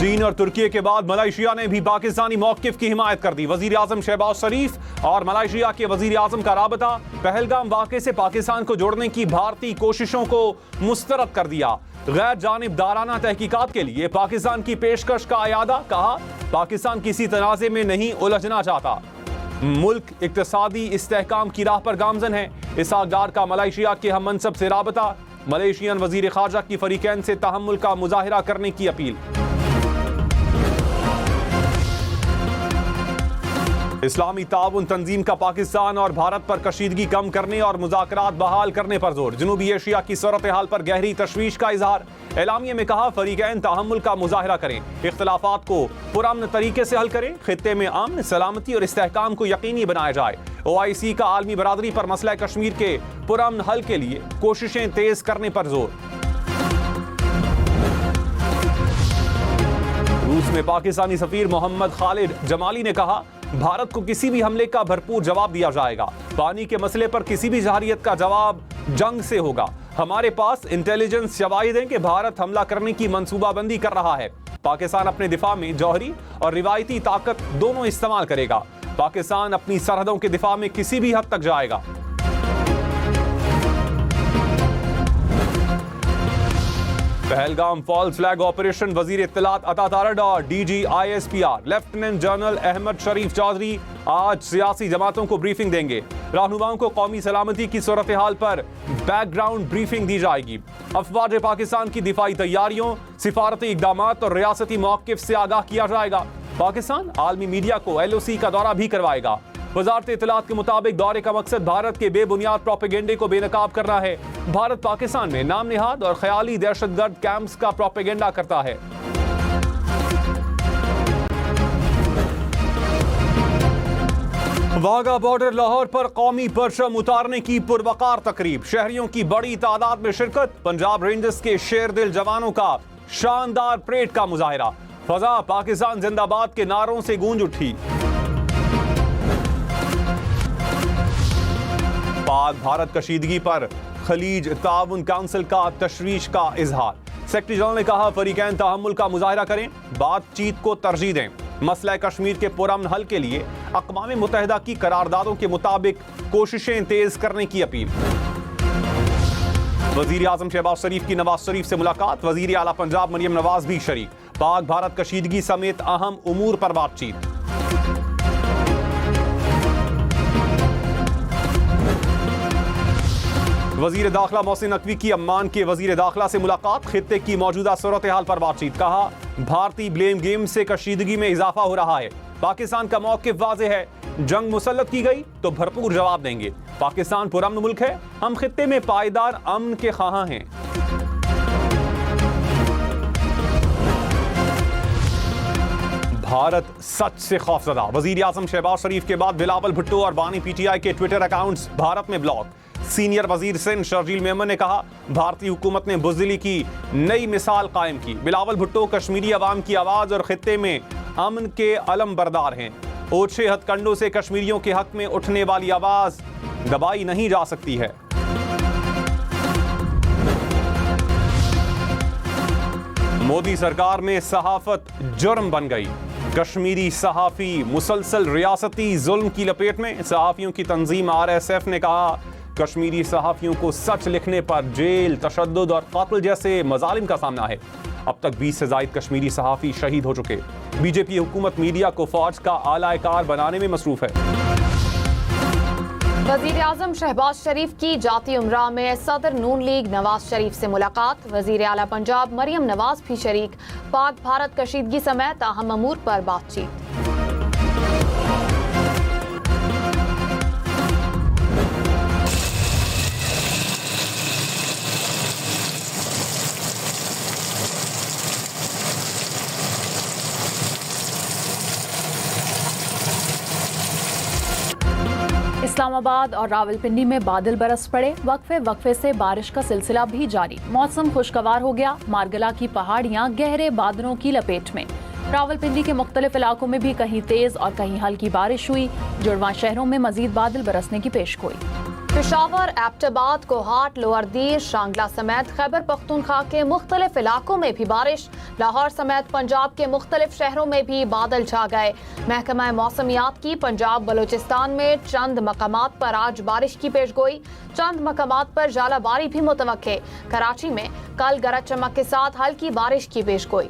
चीन और तुर्की के बाद मलेशिया ने भी पाकिस्तानी मौक़िफ़ की हिमायत कर दी। वज़ीर आज़म शहबाज शरीफ और मलेशिया के वज़ीर आज़म का राबता पहलगाम वाक़े से पाकिस्तान को जोड़ने की भारतीय कोशिशों को मुस्तरद कर दिया। गैर जानिबदाराना तहकीकात के लिए पाकिस्तान की पेशकश का अयादा। कहा, पाकिस्तान किसी तनाज़े में नहीं उलझना चाहता, मुल्क इक़्तिसादी इस्तेहकाम की राह पर गामज़न है। इसहाक़ डार का मलेशिया के हम मनसब से राबता। मलेशियन वज़ीर ख़ारजा की फ़रीक़ैन से तहम्मुल का मुज़ाहिरा करने की अपील। इस्लामी ताउन तंजीम का पाकिस्तान और भारत पर कशीदगी कम करने और मुज़ाकरात बहाल करने पर जोर। जनूबी एशिया की सूरत हाल पर गहरी तशवीश का इजहार। एलामिया में कहा, फ़रीक़ैन तहम्मुल का मुज़ाहिरा करें, इख्तिलाफ़ात को पुरअमन तरीके से हल करें, खित्ते में अमन, सलामती और इस्तेहकाम को यकीनी बनाया जाए। OIC का आलमी बरादरी पर मसला कश्मीर के पुरअमन हल के लिए कोशिशें तेज करने पर जोर। रूस में पाकिस्तानी सफीर मोहम्मद खालिद जमाली ने कहा, भारत को किसी भी हमले का भरपूर जवाब दिया जाएगा। पानी के मसले पर किसी भी जहरियत का जवाब जंग से होगा। हमारे पास इंटेलिजेंस शवाहिद हैं कि भारत हमला करने की मंसूबाबंदी कर रहा है। पाकिस्तान अपने दिफा में जौहरी और रिवायती ताकत दोनों इस्तेमाल करेगा। पाकिस्तान अपनी सरहदों के दिफा में किसी भी हद तक जाएगा। पहलगाम फॉल्स फ्लैग ऑपरेशन, वजीर इत्तलात अता तारड़ और DG ISPR lieutenant general Ahmed Sharif Chaudhry आज सियासी जमातों को ब्रीफिंग देंगे। रहनुमाओं को कौमी सलामती की सूरत हाल पर बैकग्राउंड ब्रीफिंग दी जाएगी। अफवाज पाकिस्तान की दिफाई तैयारियों, सिफारती इक़दामात और रियासती मौक़िफ़ से आगाह किया जाएगा। पाकिस्तान आलमी मीडिया को LOC का दौरा भी करवाएगा। वज़ारत इत्तलात के मुताबिक दौरे का मकसद भारत के बेबुनियाद प्रोपेगेंडे को बेनकाब करना है। भारत पाकिस्तान में नाम निहाद और ख्याली दहशतगर्द कैंप्स का प्रोपेगेंडा करता है। वाघा बॉर्डर लाहौर पर कौमी परचम उतारने की पुरवकार तकरीब, शहरियों की बड़ी तादाद में शिरकत। पंजाब रेंजर्स के शेरदिल जवानों का शानदार परेड का मुजाहिरा। फजा पाकिस्तान जिंदाबाद के नारों से गूंज उठी। पाक भारत कशीदगी पर खलीज ताउन काउंसिल का तशवीश का इजहार। सेक्रेटरी जनरल ने कहा, फ़रीक़ैन तहम्मुल का मुज़ाहिरा करें, बातचीत को तरजीह दें। मसला कश्मीर के पुरअमन हल के लिए अक़वाम मुत्तहिदा की करारदादों के मुताबिक कोशिशें तेज करने की अपील। वज़ीर आज़म शहबाज शरीफ की नवाज शरीफ से मुलाकात, वज़ीर आला पंजाब मरियम नवाज भी शरीक। पाक भारत कशीदगी समेत अहम उमूर पर बातचीत। वज़ीर दाखिला मोहसिन नकवी की अम्मान के वज़ीर दाखिला से मुलाकात, खित्ते की मौजूदा सूरत हाल पर बातचीत। कहा, भारतीय ब्लेम गेम से कशीदगी में इजाफा हो रहा है। पाकिस्तान का मौक़िफ़ वाज़ेह है, जंग मुसल्लत की गई तो भरपूर जवाब देंगे। पाकिस्तान पुरअमन मुल्क है, हम खित्ते में पायदार अमन के ख़्वाहां हैं। भारत सच से खौफजदा, वज़ीर आज़म शहबाज शरीफ के बाद बिलावल भुट्टो और बानी PTI के ट्विटर अकाउंट्स भारत में ब्लॉक। सीनियर वजीर सिंध शर्जील मेमन ने कहा, भारतीय हुकूमत ने बुज़दिली की नई मिसाल कायम की। बिलावल भुट्टो कश्मीरी अवाम की आवाज़ और खित्ते में अमन के अलम बरदार हैं। ओछे हथकंडों से कश्मीरियों के हक में उठने वाली आवाज़ दबाई नहीं जा सकती है। मोदी सरकार में सहाफत जुर्म बन गई। कश्मीरी सहाफ़ी मुसलसल रियासती जुल्म की लपेट में। सहाफ़ियों की तंजीम RSF ने कहा, कश्मीरी सहाफ़ियों को सच लिखने पर जेल, तशद्दुद और क़त्ल जैसे मज़ालिम का सामना है। अब तक 20 से ज़ायद कश्मीरी सहाफ़ी शहीद हो चुके। बीजेपी हुकूमत मीडिया को फ़ौज का आला-ए-कार बनाने में मसरूफ़ है। वज़ीर आज़म शहबाज शरीफ की जाती उमरा में सदर नून लीग नवाज शरीफ से मुलाकात। वज़ीर आला पंजाब मरियम नवाज भी शरीक। पाक भारत कशीदगी समेत अहम अमूर पर बातचीत। इस्लामाबाद और रावलपिंडी में बादल बरस पड़े। वक्फे से बारिश का सिलसिला भी जारी। मौसम खुशगवार हो गया। मारगला की पहाड़ियां गहरे बादलों की लपेट में। रावलपिंडी के मुख्तलिफ इलाकों में भी कहीं तेज और कहीं हल्की बारिश हुई। जुड़वा शहरों में मजीद बादल बरसने की पेशगोई। पेशावर, एबटाबाद, कोहाट, लोअर दीर, शांगला समेत खैबर पख्तूनख्वा के मुख्तलिफ इलाकों में भी बारिश। लाहौर समेत पंजाब के मुख्तलिफ शहरों में भी बादल छा गए। महकमा मौसमियात की पंजाब बलूचिस्तान में चंद मकामात पर आज बारिश की पेशगोई। चंद मकामात पर जालाबारी भी मुतवक्के। कराची में कल गरज चमक के साथ हल्की बारिश की पेशगोई।